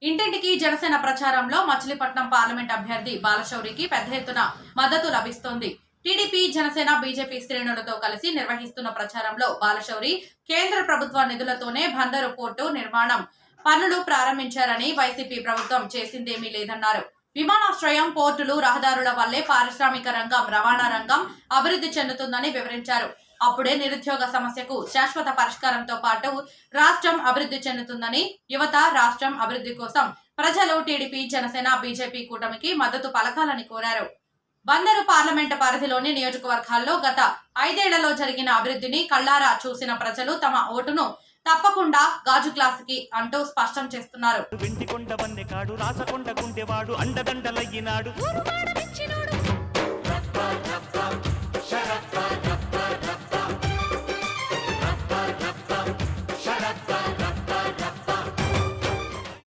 ఇంటింటికి జనసేన ప్రచారంలో మచిలీపట్నం పార్లమెంట్ అభ్యర్థి బాలశౌరికి పెద్ద ఎత్తున మద్దతు లభిస్తోంది. టీడీపీ, జనసేన, బీజేపీ శ్రేణులతో కలిసి నిర్వహిస్తున్న ప్రచారంలో బాలశౌరి కేంద్ర ప్రభుత్వ నిధులతోనే బందరు పోర్టు నిర్మాణం పనులు ప్రారంభించారని, వైసీపీ ప్రభుత్వం చేసిందేమీ లేదన్నారు. విమానాశ్రయం, పోర్టులు, రహదారుల వల్లే పారిశ్రామిక రంగం, రవాణా రంగం అభివృద్ధి చెందుతుందని వివరించారు. అప్పుడే నిరుద్యోగ సమస్యకు శాశ్వత పరిష్కారంతో పాటు రాష్ట్రం అభివృద్ధి చెందుతుందని, యువత రాష్ట్రం అభివృద్ధి కోసం ప్రజలు టీడీపీ, జనసేన, బీజేపీ కూటమికి మద్దతు పలకాలని కోరారు. బందరు పార్లమెంటు పరిధిలోని నియోజకవర్గాల్లో గత 5 ఏళ్లలో జరిగిన అభివృద్ధిని కళ్లారా చూసిన ప్రజలు తమ ఓటును తప్పకుండా గాజు గ్లాసుకి అంటూ స్పష్టం చేస్తున్నారు. రాచకొండ గుండెవాడు అండదండలయ్యినాడు.